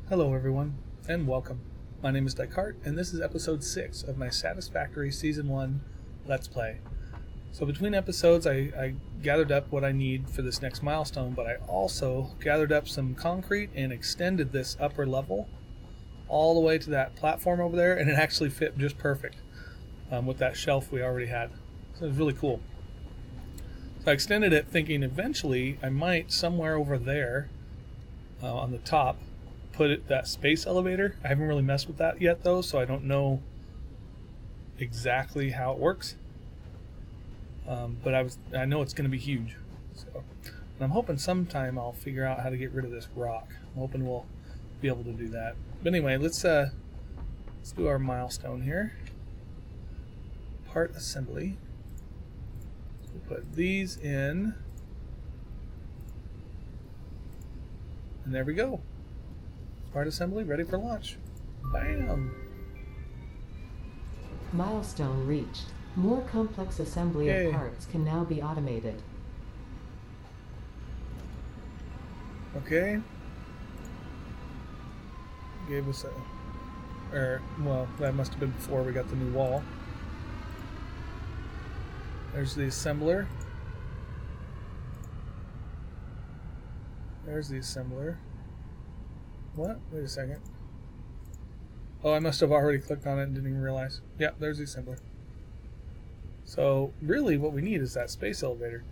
Hello everyone, and welcome. My name is Dycart, and this is episode 6 of my Satisfactory Season 1 Let's Play. So between episodes, I gathered up what I need for this next milestone, but I also gathered up some concrete and extended this upper level all the way to that platform over there, and it actually fit just perfect with that shelf we already had. So it was really cool. So I extended it thinking eventually I might, somewhere over there on the top, put that space elevator. I haven't really messed with that yet though, so I don't know exactly how it works. But I know it's going to be huge. So, and I'm hoping sometime I'll figure out how to get rid of this rock. I'm hoping we'll be able to do that. But anyway, let's do our milestone here. Part assembly. We'll put these in, and there we go. Part assembly ready for launch. Bam! Milestone reached. More complex assembly of parts can now be automated. Okay. Gave us well, that must have been before we got the new wall. There's the assembler. There's the assembler. What? Wait a second. Oh, I must have already clicked on it and didn't even realize. Yeah, there's the assembler. So, really what we need is that space elevator.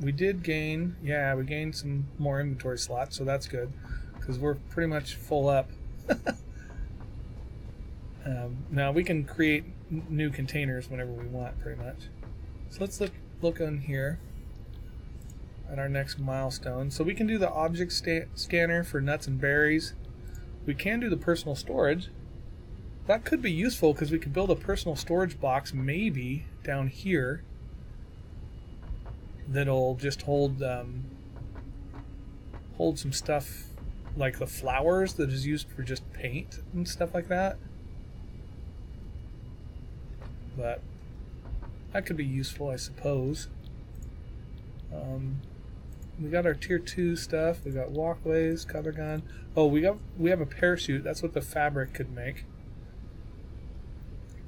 We did gain, we gained some more inventory slots, so that's good, because we're pretty much full up. Now, we can create new containers whenever we want, pretty much. So let's look on here at our next milestone. So we can do the object scanner for nuts and berries. We can do the personal storage. That could be useful because we could build a personal storage box maybe down here that'll just hold some stuff like the flowers that is used for just paint and stuff like that. But that could be useful, I suppose. We got our tier 2 stuff. We got walkways, color gun. Oh, we have a parachute. That's what the fabric could make.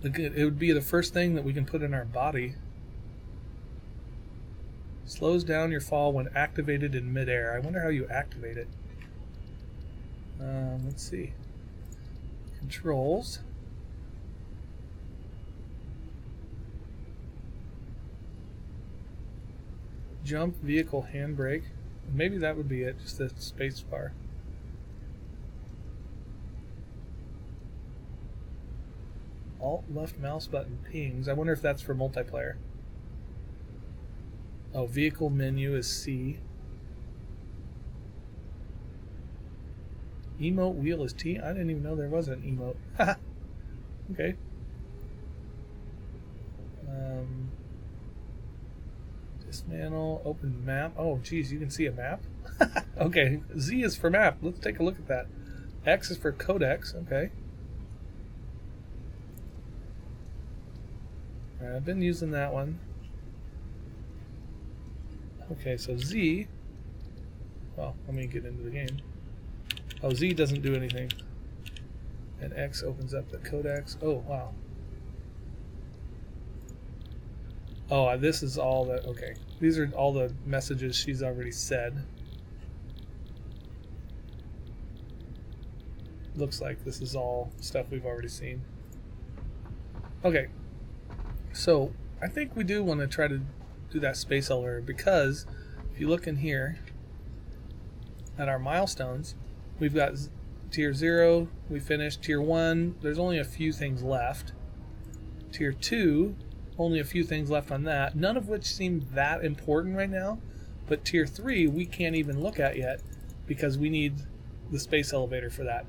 It would be the first thing that we can put in our body. Slows down your fall when activated in midair. I wonder how you activate it. Let's see. Controls. Jump, vehicle, handbrake. Maybe that would be it, just the space bar. Alt left mouse button pings. I wonder if that's for multiplayer. Oh, vehicle menu is C. Emote wheel is T. I didn't even know there was an emote. Okay. Dismantle, open map. Oh, geez, you can see a map? Okay, Z is for map. Let's take a look at that. X is for codex. Okay. Alright, I've been using that one. Okay, so Z. Well, let me get into the game. Oh, Z doesn't do anything. And X opens up the codex. Oh, wow. Oh, this is all the... Okay. These are all the messages she's already said. Looks like this is all stuff we've already seen. Okay. So, I think we do want to try to do that space elevator because if you look in here at our milestones, we've got tier 0, we finished. Tier 1, there's only a few things left. Tier 2, only a few things left on that, none of which seem that important right now. But tier 3 we can't even look at yet because we need the space elevator for that.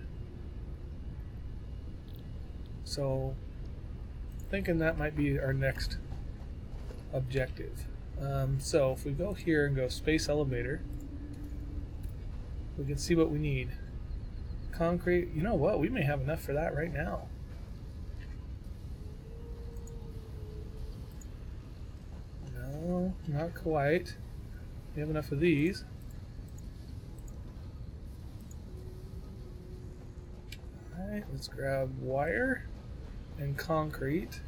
So thinking that might be our next objective. So if we go here and go space elevator, we can see what we need. Concrete. You know what? We may have enough for that right now. No, not quite. We have enough of these. Alright, let's grab wire and concrete.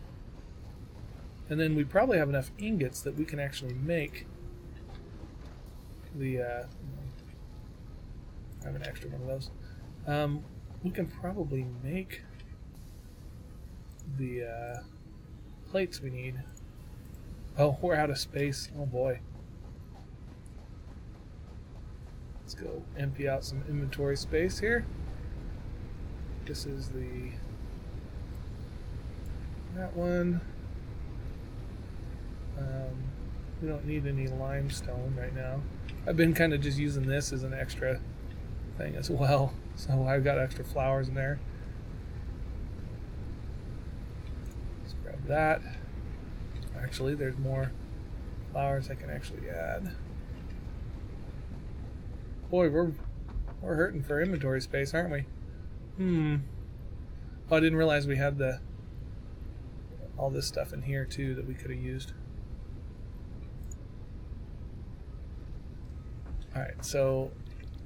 And then we probably have enough ingots that we can actually make the I have an extra one of those. We can probably make the plates we need. Oh, we're out of space. Oh boy. Let's go empty out some inventory space here. This is that one. We don't need any limestone right now. I've been kind of just using this as an extra thing as well. So I've got extra flowers in there. Let's grab that. Actually, there's more flowers I can actually add. Boy, we're hurting for inventory space, aren't we? Oh, I didn't realize we had all this stuff in here too that we could have used. Alright, so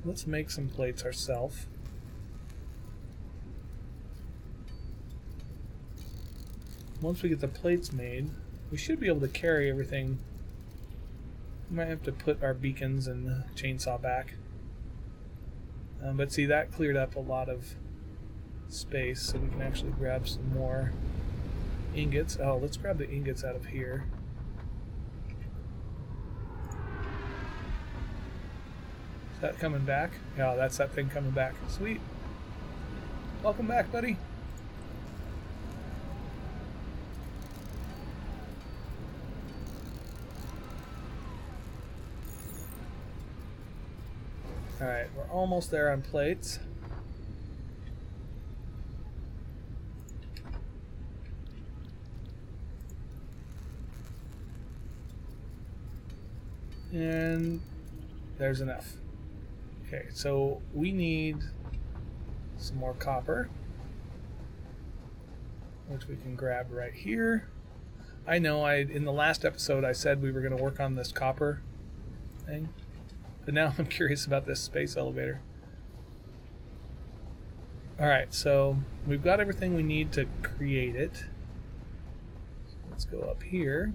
let's make some plates ourselves. Once we get the plates made, we should be able to carry everything. We might have to put our beacons and the chainsaw back. But see, that cleared up a lot of space, so we can actually grab some more ingots. Oh, let's grab the ingots out of here. Is that coming back? Yeah, that's that thing coming back. Sweet. Welcome back, buddy. Alright, we're almost there on plates. And there's enough. Okay, so we need some more copper, which we can grab right here. I know in the last episode I said we were going to work on this copper thing, but now I'm curious about this space elevator. Alright, so we've got everything we need to create it. Let's go up here.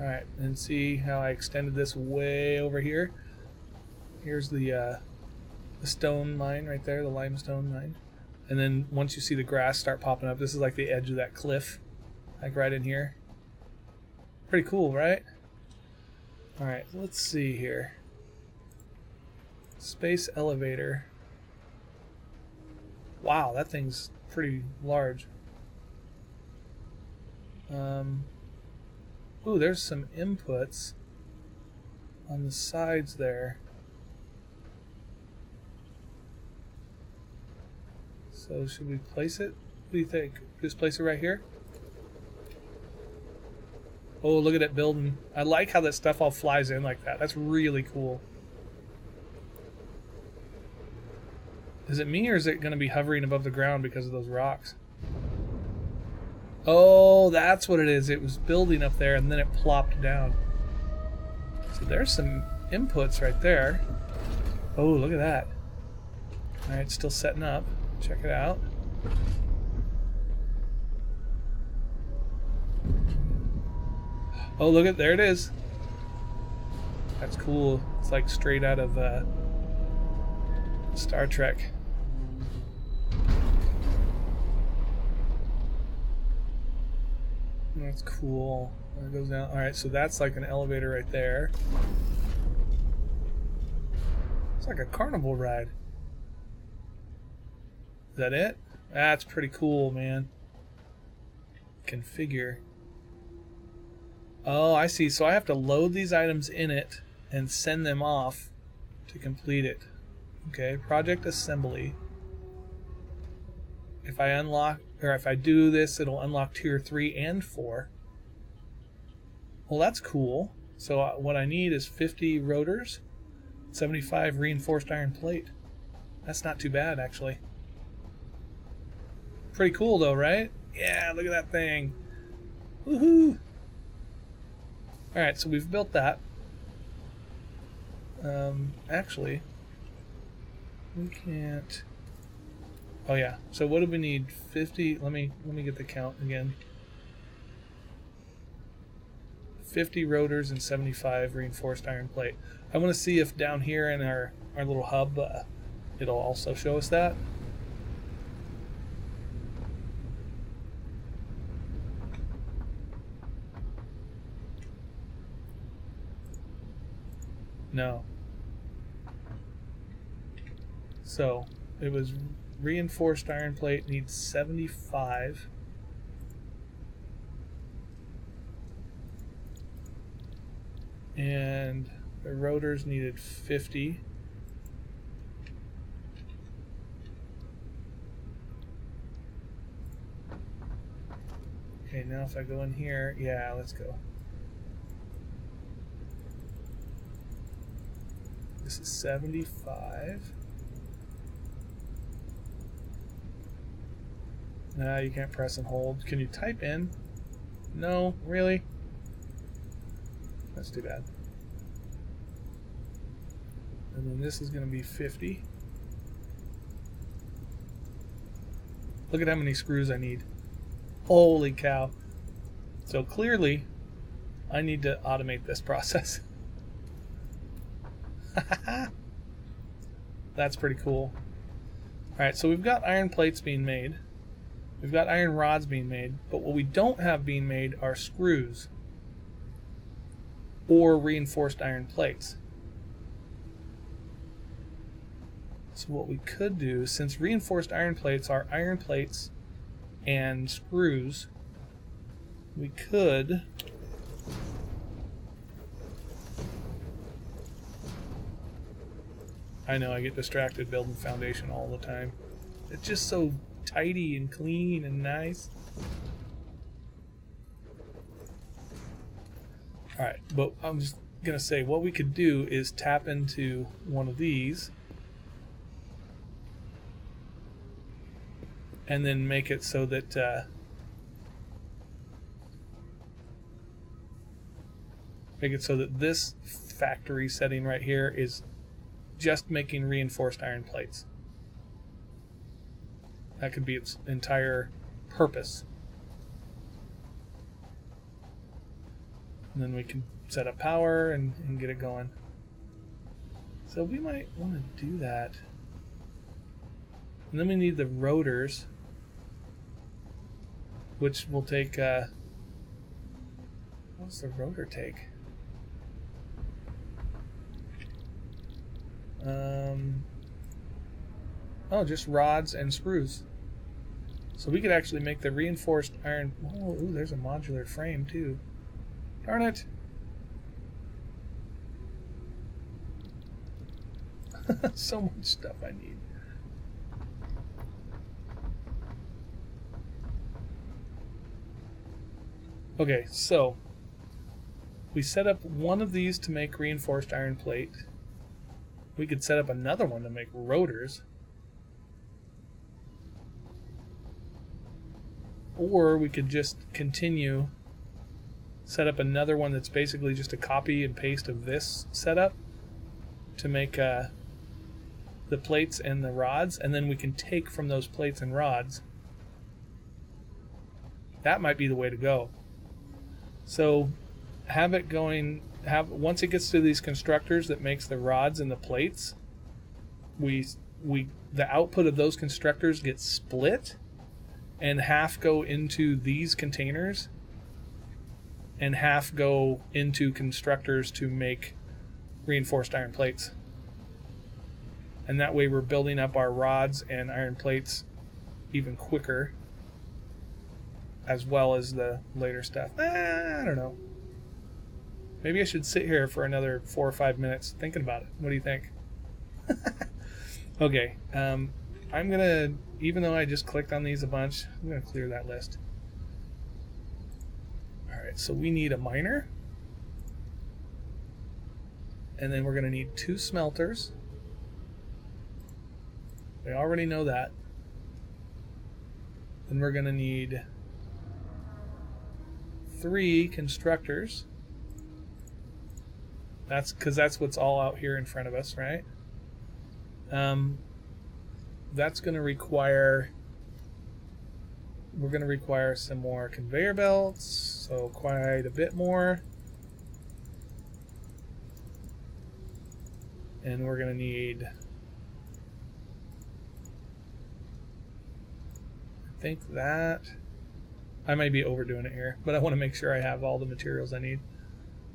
Alright, and see how I extended this way over here? Here's the stone mine right there, the limestone mine. And then once you see the grass start popping up, this is like the edge of that cliff, like right in here. Pretty cool, right? Alright, let's see here. Space elevator. Wow, that thing's pretty large. Ooh, there's some inputs on the sides there. So should we place it? What do you think? Just place it right here? Oh, look at it building. I like how that stuff all flies in like that. That's really cool. Is it me or is it going to be hovering above the ground because of those rocks? Oh, that's what it is. It was building up there and then it plopped down. So there's some inputs right there. Oh, look at that. Alright, still setting up. Check it out. Oh, look at there it is. That's cool. It's like straight out of Star Trek. That's cool. It goes down. Alright, so that's like an elevator right there. It's like a carnival ride. Is that it? That's pretty cool, man. Configure. Oh, I see. So I have to load these items in it and send them off to complete it. Okay, project assembly. If I unlock, or if I do this, it'll unlock tier 3 and 4. Well, that's cool. So what I need is 50 rotors, 75 reinforced iron plate. That's not too bad, actually. Pretty cool, though, right? Yeah, look at that thing. Woohoo! Alright, so we've built that. Actually, we can't... Oh yeah, so what do we need? 50, let me get the count again. 50 rotors and 75 reinforced iron plate. I want to see if down here in our little hub, it'll also show us that. No. So, it was reinforced iron plate needs 75. And the rotors needed 50. Okay, now if I go in here, yeah, let's go. This is 75. Nah, you can't press and hold. Can you type in? No, really? That's too bad. And then this is going to be 50. Look at how many screws I need. Holy cow. So clearly, I need to automate this process. That's pretty cool. Alright, so we've got iron plates being made. We've got iron rods being made. But what we don't have being made are screws or reinforced iron plates. So what we could do, since reinforced iron plates are iron plates and screws, we could I know I get distracted building foundation all the time. It's just so tidy and clean and nice. Alright, but I'm just gonna say what we could do is tap into one of these and then make it so that this factory setting right here is just making reinforced iron plates. That could be its entire purpose. And then we can set up power and get it going. So we might want to do that. And then we need the rotors, which will take... what's the rotor take? Oh, just rods and screws. So we could actually make the reinforced iron... Oh, ooh, there's a modular frame too. Darn it! So much stuff I need. Okay, so we set up one of these to make reinforced iron plate. We could set up another one to make rotors. Or we could just continue, set up another one that's basically just a copy and paste of this setup to make the plates and the rods, and then we can take from those plates and rods. That might be the way to go. So have it going, once it gets to these constructors that makes the rods and the plates, the output of those constructors gets split, and half go into these containers and half go into constructors to make reinforced iron plates. And that way we're building up our rods and iron plates even quicker, as well as the later stuff. I don't know. Maybe I should sit here for another 4 or 5 minutes thinking about it. What do you think? Okay. I'm going to, even though I just clicked on these a bunch, I'm going to clear that list. Alright, so we need a miner. And then we're going to need 2 smelters. We already know that. Then we're going to need 3 constructors. That's because that's what's all out here in front of us, right? That's going to require... We're going to require some more conveyor belts, so quite a bit more. And we're going to need... I think that... I might be overdoing it here, but I want to make sure I have all the materials I need.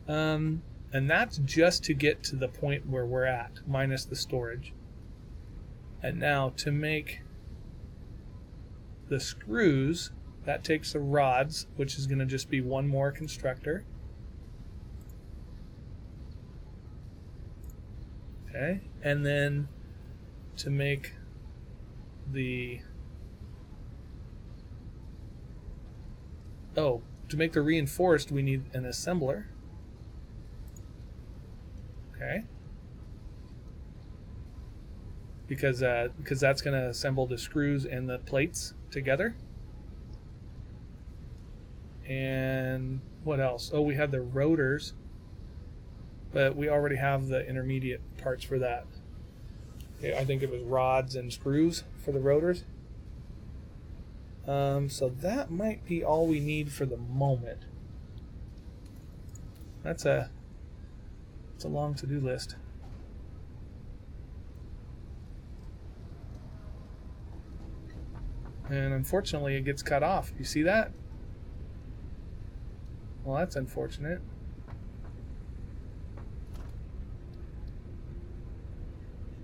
And that's just to get to the point where we're at, minus the storage. And now to make the screws, that takes the rods, which is going to just be one more constructor. Okay, and then to make the... Oh, to make the reinforced, we need an assembler. Okay. Because that's going to assemble the screws and the plates together. And what else? Oh, we had the rotors, but we already have the intermediate parts for that. Okay, I think it was rods and screws for the rotors. So that might be all we need for the moment. It's a long to-do list. And unfortunately it gets cut off. You see that? Well, that's unfortunate.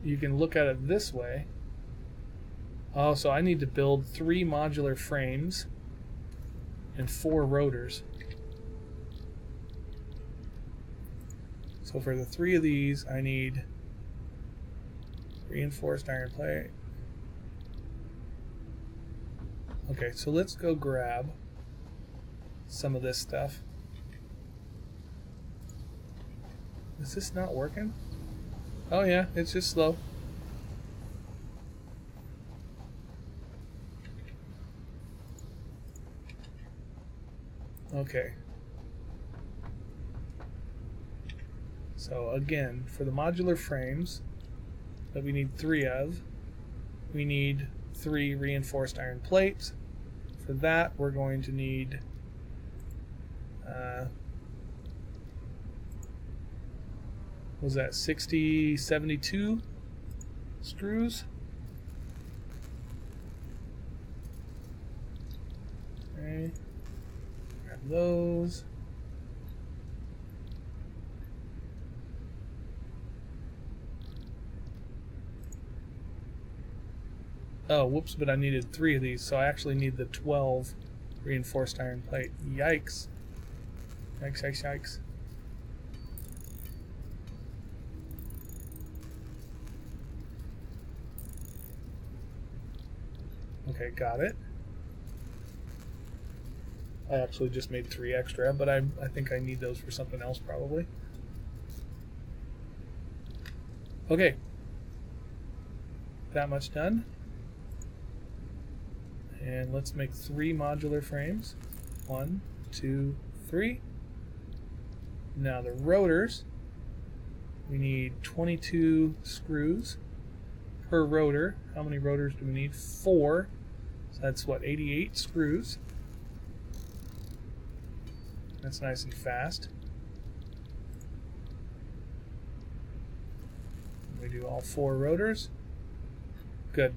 You can look at it this way. Oh, so I need to build 3 modular frames and 4 rotors. So for the 3 of these, I need reinforced iron plate. Okay, so let's go grab some of this stuff. Is this not working? Oh yeah, it's just slow. Okay. So again, for the modular frames that we need 3 of, we need 3 reinforced iron plates. For that, we're going to need was that 72 screws? Okay. Grab those. Oh, whoops, but I needed 3 of these, so I actually need the 12 reinforced iron plate. Yikes. Yikes, yikes, yikes. Okay, got it. I actually just made 3 extra, but I think I need those for something else probably. Okay. That much done. And let's make 3 modular frames. 1, 2, 3. Now the rotors. We need 22 screws per rotor. How many rotors do we need? 4. So that's what, 88 screws. That's nice and fast. We do all 4 rotors. Good.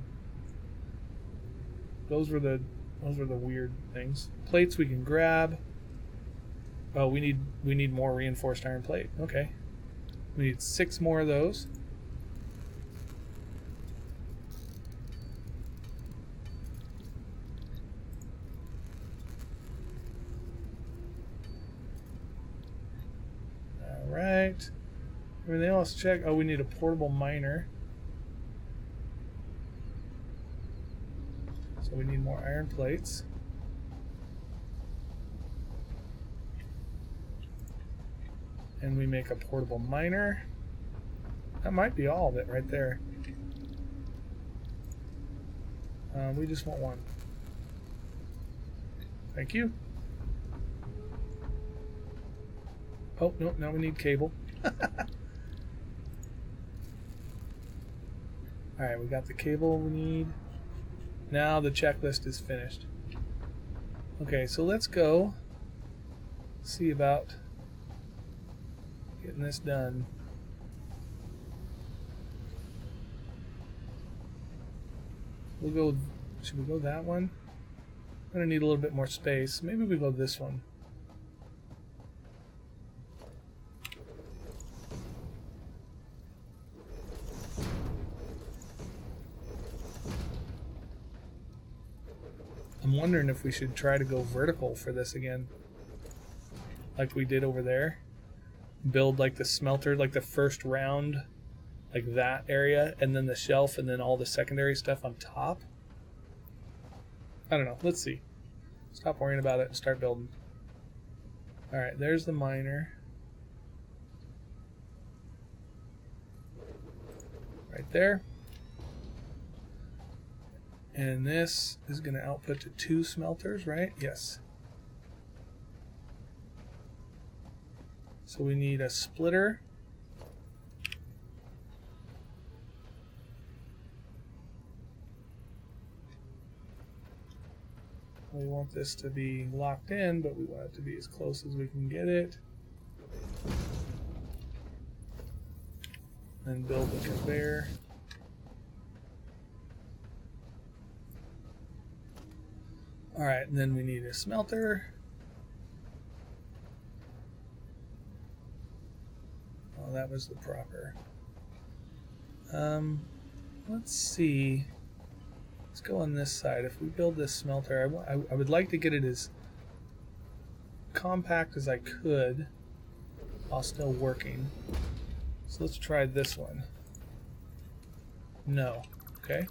Those were the weird things. Plates we can grab. Oh, we need more reinforced iron plate. Okay. We need 6 more of those. All right. Everything else check. Oh, we need a portable miner. So we need more iron plates. And we make a portable miner. That might be all of it right there. We just want 1. Thank you. Oh, no, now we need cable. Alright, we got the cable we need. Now the checklist is finished. Okay, so let's go see about getting this done. We'll go, should we go that one? I'm gonna need a little bit more space. Maybe we go this one. I'm wondering if we should try to go vertical for this again, like we did over there. Build like the smelter, like the first round, like that area, and then the shelf, and then all the secondary stuff on top. I don't know. Let's see. Stop worrying about it and start building. Alright, there's the miner. Right there. And this is going to output to 2 smelters, right? Yes. So we need a splitter. We want this to be locked in, but we want it to be as close as we can get it. And build the conveyor. Alright, and then we need a smelter. Oh, that was the proper. Let's see. Let's go on this side. If we build this smelter, I would like to get it as compact as I could while still working. So let's try this one. No. Okay.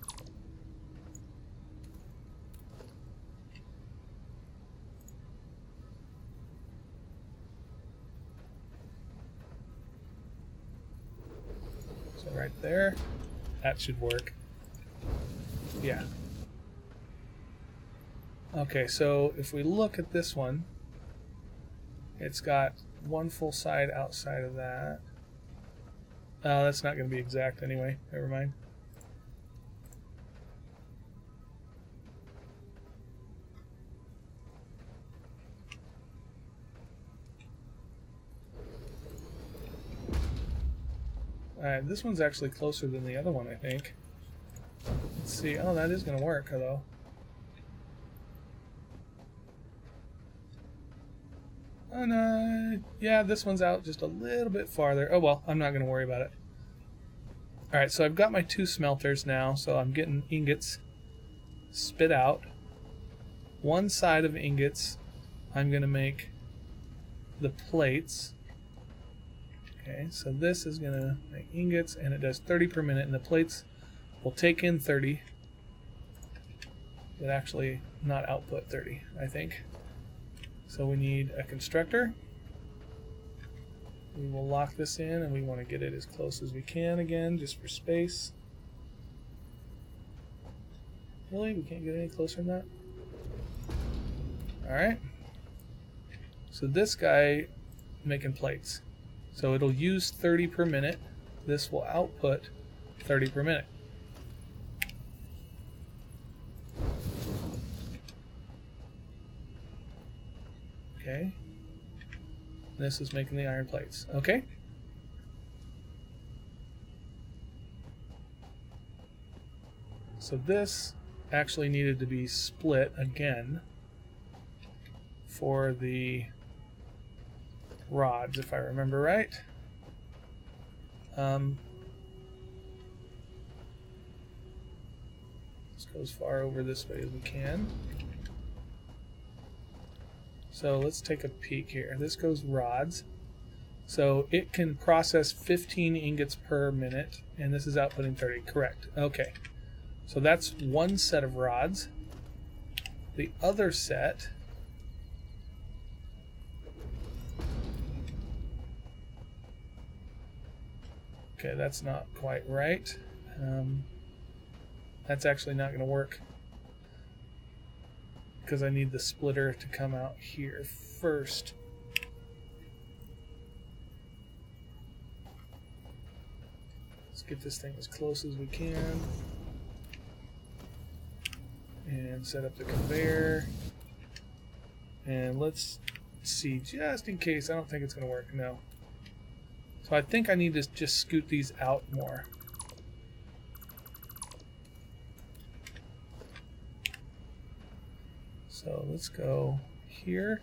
So right there, that should work. Yeah. Okay, so if we look at this one, it's got one full side outside of that. Oh, that's not going to be exact anyway. Never mind. Alright, this one's actually closer than the other one, I think. Let's see. Oh, that is going to work, though. Oh, no. Yeah, this one's out just a little bit farther. Oh, well, I'm not going to worry about it. Alright, so I've got my 2 smelters now, so I'm getting ingots spit out. One side of ingots, I'm going to make the plates. Okay, so this is going to make ingots, and it does 30 per minute, and the plates will take in 30, but actually not output 30, I think. So we need a constructor. We will lock this in, and we want to get it as close as we can again, just for space. Really? We can't get any closer than that? Alright. So this guy making plates. So it'll use 30 per minute. This will output 30 per minute. Okay. This is making the iron plates. Okay. So this actually needed to be split again for the rods, if I remember right. Let's go as far over this way as we can. So let's take a peek here. This goes rods. So it can process 15 ingots per minute, and this is outputting 30. Correct. Okay. So that's one set of rods. The other set okay, that's not quite right. That's actually not going to work because I need the splitter to come out here first. get this thing as close as we can. And set up the conveyor. And let's see, just in case. I don't think it's going to work, no. So I think I need to just scoot these out more. So let's go here.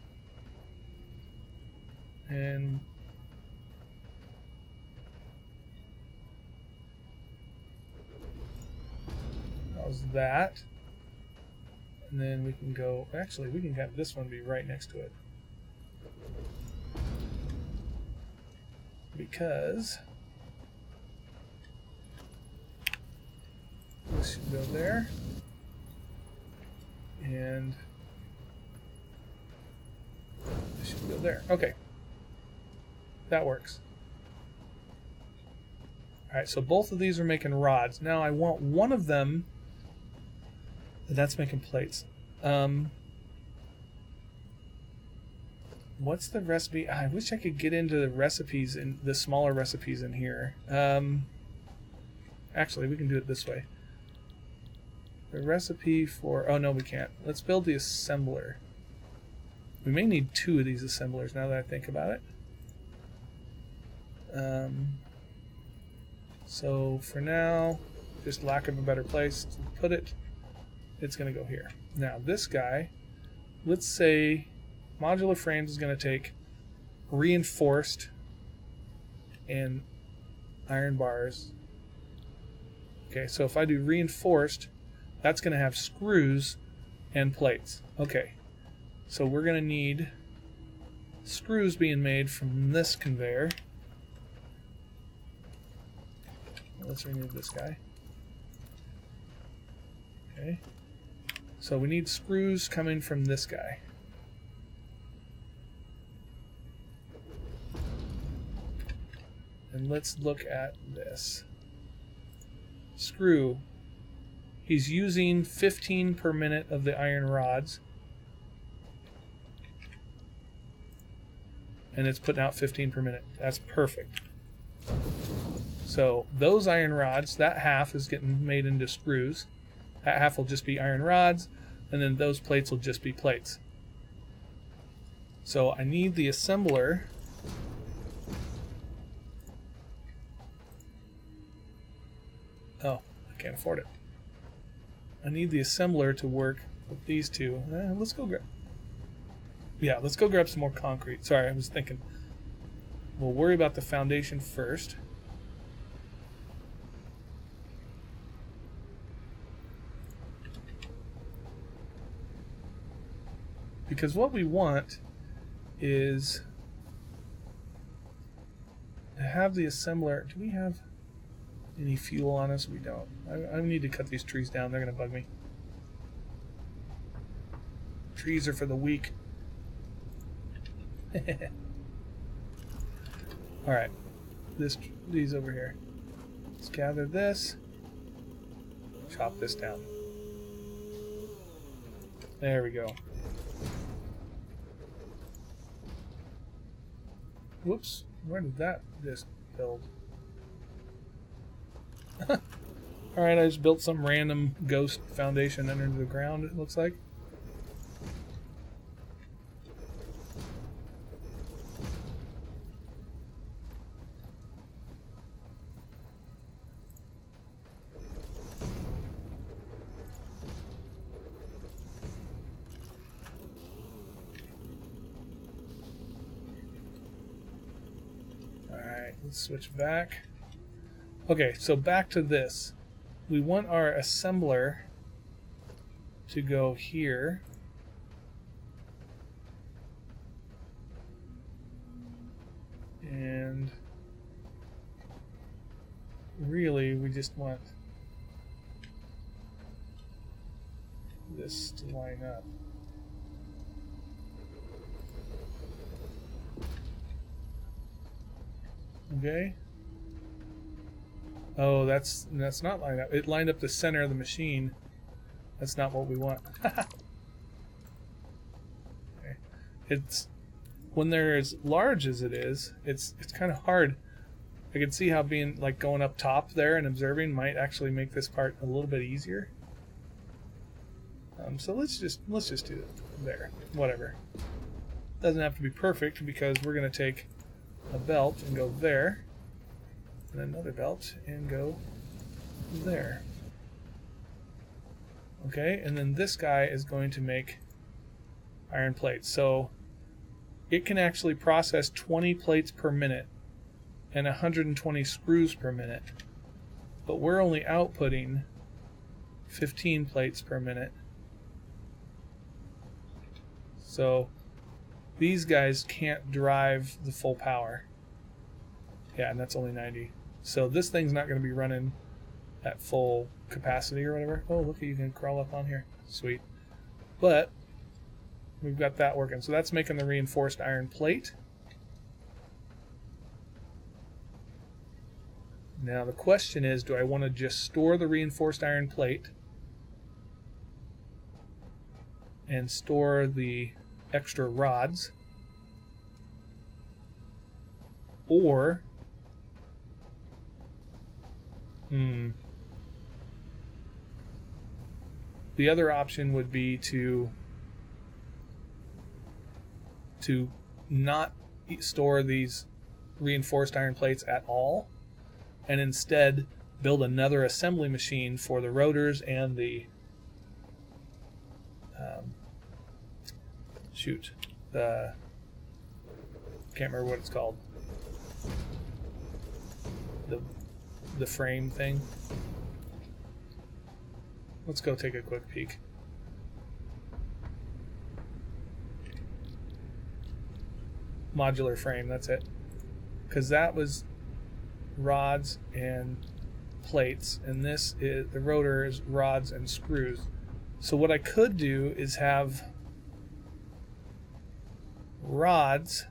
And how's that? And then we can go, actually we can have this one be right next to it. Because this should go there. And this should go there. Okay. That works. Alright, so both of these are making rods. Now I want one of them. That's making plates. What's the recipe? I wish I could get into the recipes, in the smaller recipes in here. Actually, we can do it this way. The recipe for... Oh, no, we can't. Let's build the assembler. We may need 2 of these assemblers now that I think about it. So for now, just lack of a better place to put it, it's going to go here. Now this guy, let's say modular frames is going to take reinforced and iron bars. Okay, so if I do reinforced, that's going to have screws and plates. Okay, so we're going to need screws being made from this conveyor. Let's remove this guy. Okay. So we need screws coming from this guy. And let's look at this. Screw. He's using 15 per minute of the iron rods. And it's putting out 15 per minute. That's perfect. So those iron rods, that half is getting made into screws. That half will just be iron rods, and then those plates will just be plates. So I need the assembler oh, I can't afford it. I need the assembler to work with these two. Let's go grab some more concrete. Sorry, I was thinking we'll worry about the foundation first. Because what we want is to have the assembler. Do we have any fuel on us? We don't. I need to cut these trees down. They're going to bug me. Trees are for the weak. Alright. These over here. Let's gather this. Chop this down. There we go. Whoops, where did that just build? Alright, I just built some random ghost foundation under the ground, it looks like. Let's switch back. Okay, so back to this. We want our assembler to go here. And really, we just want this to line up. Okay. Oh, that's not lined up. It lined up the center of the machine. That's not what we want. Okay. It's when they're as large as it is, it's kind of hard I could see how being like going up top there and observing might actually make this part a little bit easier. So let's just do it there. Whatever. Doesn't have to be perfect because we're going to take a belt and go there, and another belt and go there. Okay, and then this guy is going to make iron plates. So it can actually process 20 plates per minute and 120 screws per minute. But we're only outputting 15 plates per minute. So these guys can't drive the full power. Yeah, and that's only 90. So this thing's not going to be running at full capacity or whatever. Oh, look, you can crawl up on here. Sweet. But we've got that working. So that's making the reinforced iron plate. Now the question is, do I want to just store the reinforced iron plate and store the extra rods, or the other option would be to not store these reinforced iron plates at all, and instead build another assembly machine for the rotors and the can't remember what it's called, the frame thing. Let's go take a quick peek. Modular frame, that's it. Because that was rods and plates, and this is the rotor is rods and screws. So what I could do is have rods,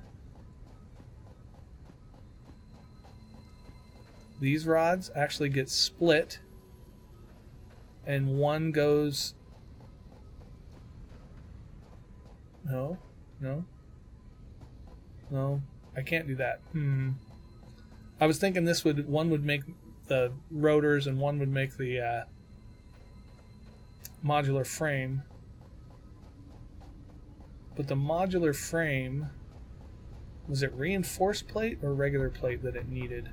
these rods actually get split, and one goes, no, I can't do that. I was thinking one would make the rotors and one would make the modular frame. But the modular frame, was it reinforced plate or regular plate that it needed?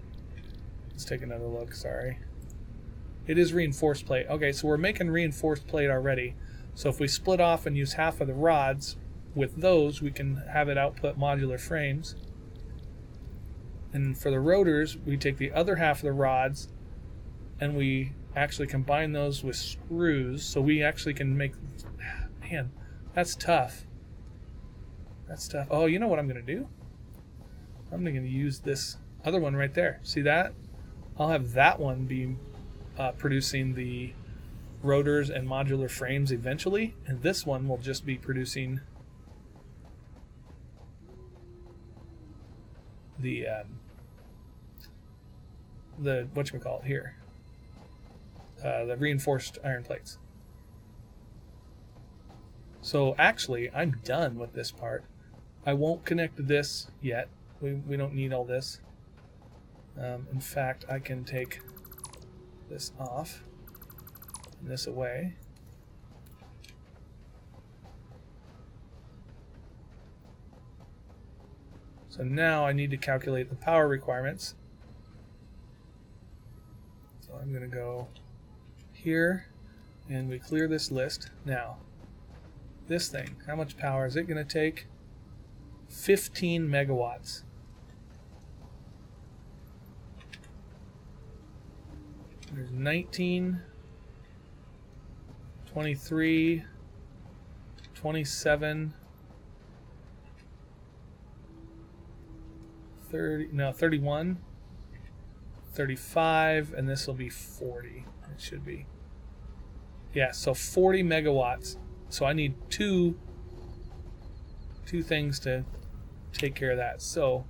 Let's take another look, sorry. It is reinforced plate. Okay, so we're making reinforced plate already. So if we split off and use half of the rods, with those we can have it output modular frames. And for the rotors, we take the other half of the rods and we actually combine those with screws. So we actually can make... Man, that's tough. That's tough. Oh, you know what I'm going to do? I'm going to use this other one right there. See that? I'll have that one be producing the rotors and modular frames eventually, and this one will just be producing the whatchamacallit here, the reinforced iron plates. So actually, I'm done with this part. I won't connect this yet. We don't need all this. In fact, I can take this off and this away. So now I need to calculate the power requirements. So I'm going to go here and we clear this list. Now, this thing, how much power is it going to take? 15 megawatts. There's 19, 23, 27, 30, no, 31, 35, and this will be 40. It should be. Yeah, so 40 megawatts. So I need two things to take care of that. So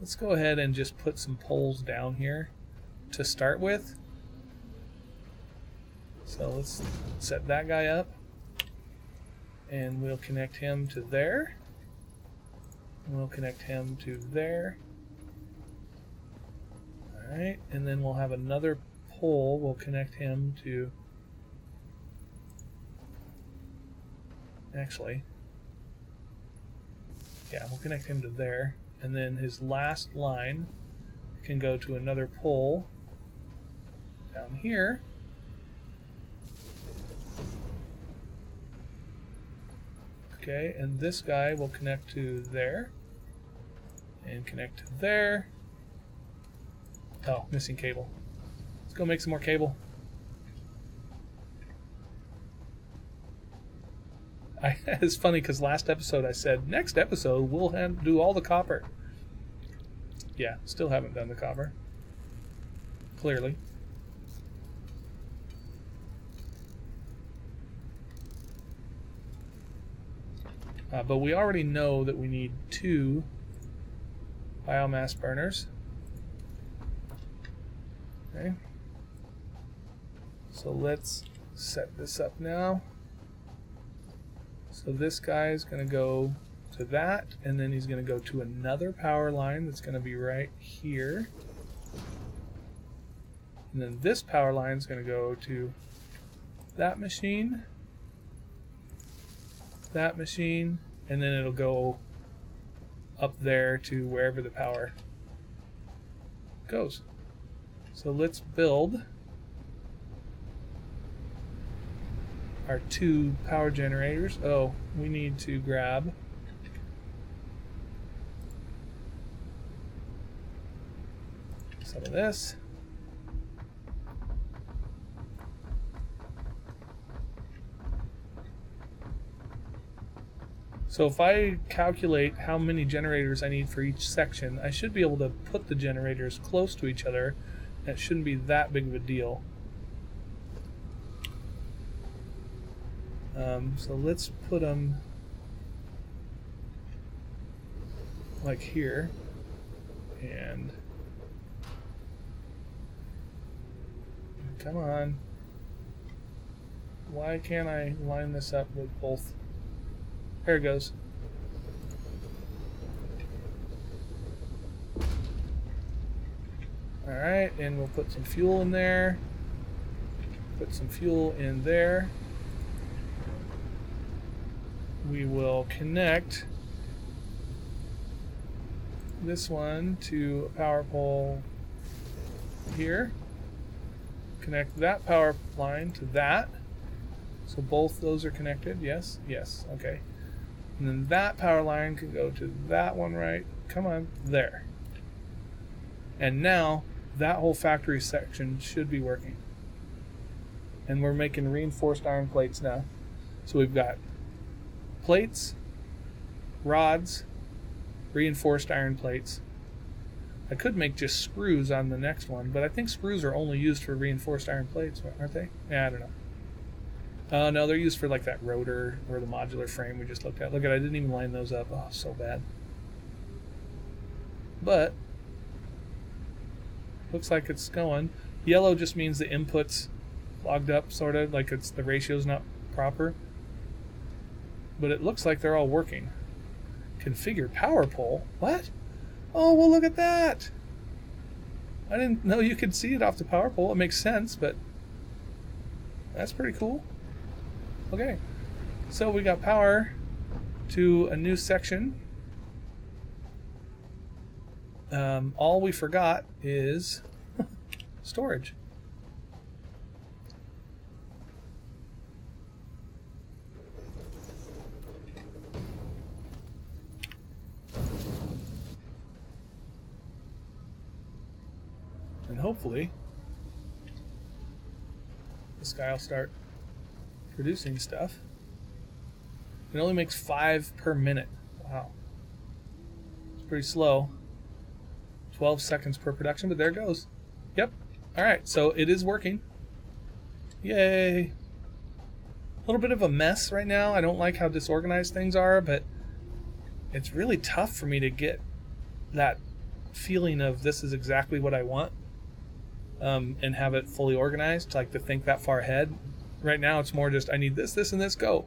let's go ahead and just put some poles down here to start with. So let's set that guy up and we'll connect him to there. And we'll connect him to there. Alright, and then we'll have another pole. We'll connect him to... Actually, yeah, we'll connect him to there. And then his last line can go to another pole down here. Okay, and this guy will connect to there. And connect to there. Oh, missing cable. Let's go make some more cable. It's funny because last episode I said, next episode we'll do all the copper. Yeah, still haven't done the copper. Clearly. But we already know that we need 2 biomass burners. Okay. So let's set this up now. So this guy is going to go to that, and then he's going to go to another power line that's going to be right here. And then this power line is going to go to that machine, and then it'll go up there to wherever the power goes. So let's build our 2 power generators. Oh, we need to grab some of this. So if I calculate how many generators I need for each section, I should be able to put the generators close to each other. That shouldn't be that big of a deal. So let's put them like here, and come on, why can't I line this up with both? There it goes. Alright, and we'll put some fuel in there, put some fuel in there. We will connect this one to a power pole here. Connect that power line to that. So both those are connected. Yes, yes, okay. And then that power line can go to that one right. Come on, there. And now that whole factory section should be working. And we're making reinforced iron plates now. So we've got plates, rods, reinforced iron plates. I could make just screws on the next one, but I think screws are only used for reinforced iron plates, aren't they? Yeah, I don't know. No, they're used for like that rotor or the modular frame we just looked at. Look at, I didn't even line those up. Oh, so bad. But looks like it's going. Yellow just means the input's clogged up, sort of, like it's the ratio's not proper. But it looks like they're all working. Configure power pole? What? Oh, well, look at that. I didn't know you could see it off the power pole. It makes sense, but that's pretty cool. Okay, so we got power to a new section. All we forgot is storage. And hopefully this guy will start producing stuff. It only makes 5 per minute. Wow. It's pretty slow. 12 seconds per production, but there it goes. Yep. Alright, so it is working. Yay. A little bit of a mess right now. I don't like how disorganized things are, but it's really tough for me to get that feeling of this is exactly what I want. And have it fully organized, like to think that far ahead. Right now it's more just I need this, this, and this, go.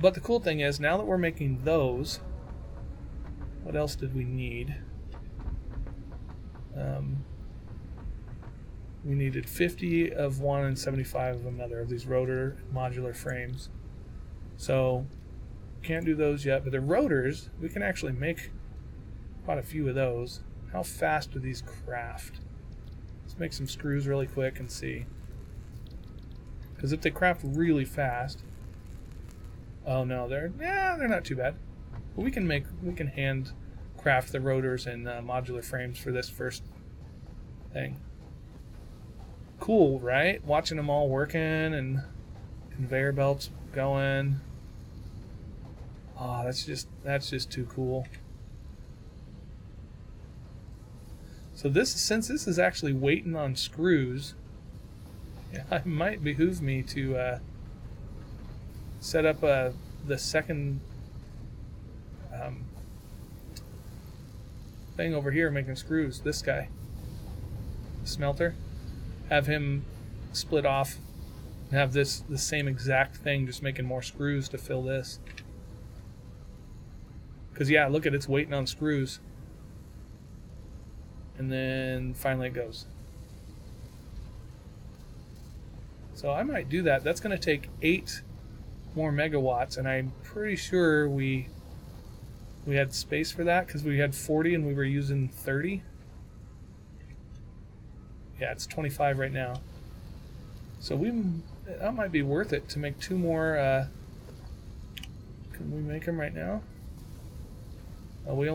But the cool thing is, now that we're making those, what else did we need? We needed 50 of one and 75 of another of these rotor modular frames. So can't do those yet, but the rotors, we can actually make quite a few of those. How fast do these craft? Let's make some screws really quick and see. Because if they craft really fast, oh no, they're not too bad. But we can hand craft the rotors and modular frames for this first thing. Cool, right? Watching them all working and conveyor belts going. Oh, that's just too cool. So since this is actually waiting on screws, it might behoove me to set up the second thing over here making screws. This guy, the smelter, have him split off and have the same exact thing, just making more screws to fill this. Because yeah, look at it's waiting on screws. And then finally it goes. So I might do that. That's going to take 8 more megawatts, and I'm pretty sure we had space for that because we had 40 and we were using 30. Yeah, it's 25 right now. So that might be worth it to make 2 more. Can we make them right now? Oh, we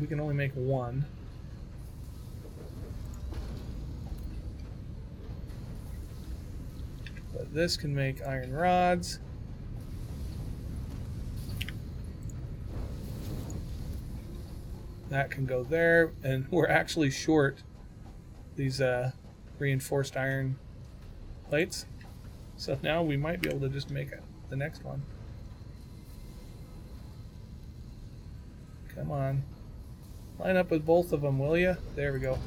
can only make 1. But this can make iron rods. That can go there, and we're actually short these reinforced iron plates. So now we might be able to just make the next one. Come on. Line up with both of them, will ya? There we go.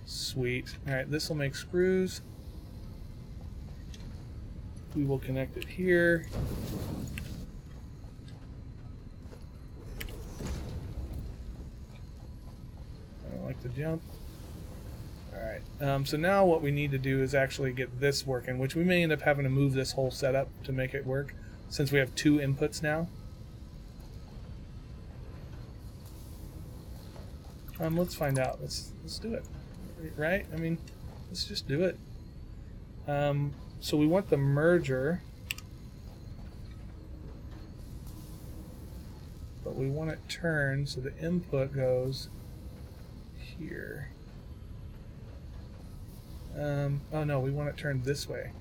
Sweet. Alright, this will make screws. We will connect it here. I don't like to jump. Alright, so now what we need to do is actually get this working, which we may end up having to move this whole setup to make it work, since we have 2 inputs now. Let's find out. Let's do it. Right? I mean, let's just do it. So we want the merger, but we want it turned so the input goes here. Oh no, we want it turned this way.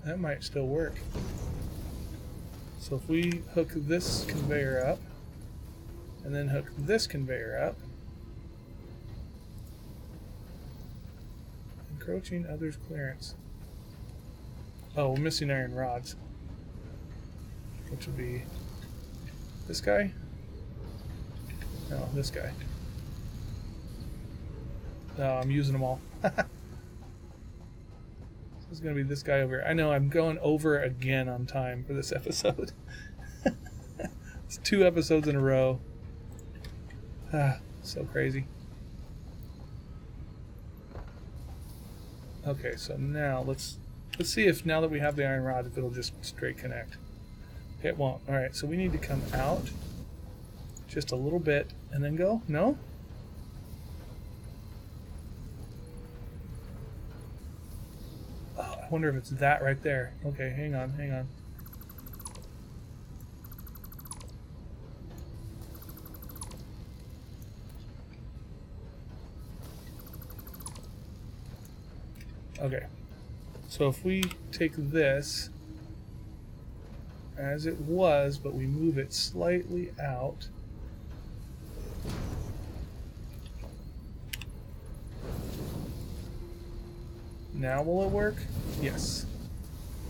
That might still work. So if we hook this conveyor up, and then hook this conveyor up, encroaching others' clearance. Oh, we're missing iron rods, which would be this guy. No, this guy. No, I'm using them all. This is going to be this guy over here. I know, I'm going over again on time for this episode. It's 2 episodes in a row. So crazy. Okay, so now let's see if now that we have the iron rod, if it'll just straight connect. It won't. Alright, so we need to come out just a little bit and then go. No? Oh, I wonder if it's that right there. Okay, hang on. Okay, so if we take this as it was, but we move it slightly out, now will it work? Yes.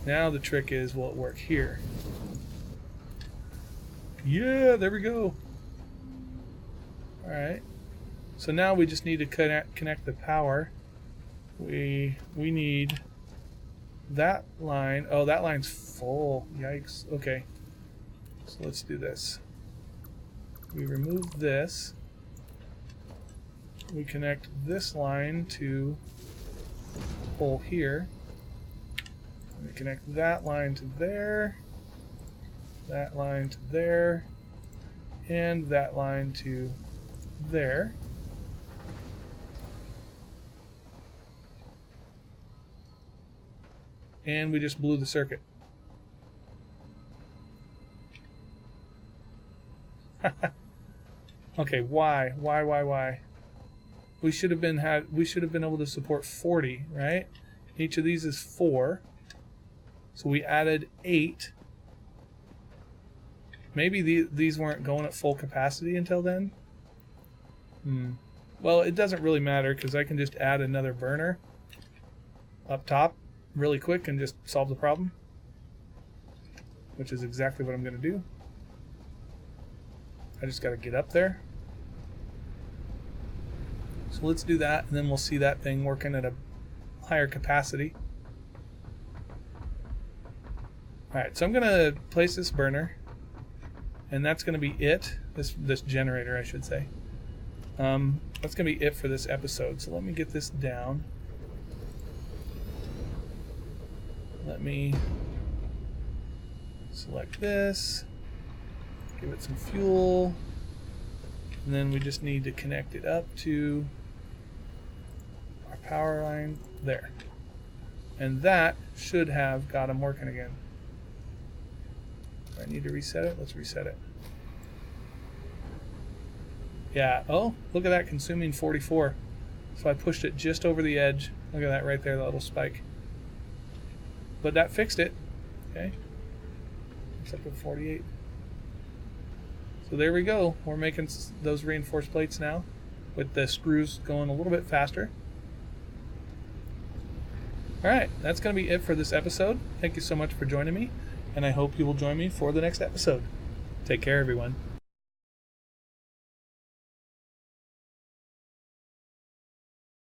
Now the trick is, will it work here? Yeah, there we go. Alright, so now we just need to connect the power. We need that line. Oh, that line's full. Yikes. Okay. So let's do this. We remove this. We connect this line to the hole here. We connect that line to there, that line to there, and that line to there. And we just blew the circuit. Okay, why? We should have been able to support 40, right? Each of these is 4. So we added 8. Maybe these weren't going at full capacity until then. Well, it doesn't really matter because I can just add another burner up top really quick and just solve the problem, which is exactly what I'm going to do. I just got to get up there. So let's do that, and then we'll see that thing working at a higher capacity. Alright, so I'm going to place this burner, and that's going to be it. This generator, I should say. That's going to be it for this episode. So let me get this down. Let me select this, give it some fuel, and then we just need to connect it up to our power line there. And that should have got them working again. Do I need to reset it? Let's reset it. Yeah, oh, look at that, consuming 44. So I pushed it just over the edge. Look at that right there, that little spike. But that fixed it. Okay. It's up to 48. So there we go. We're making those reinforced plates now with the screws going a little bit faster. Alright, that's going to be it for this episode. Thank you so much for joining me, and I hope you will join me for the next episode. Take care, everyone.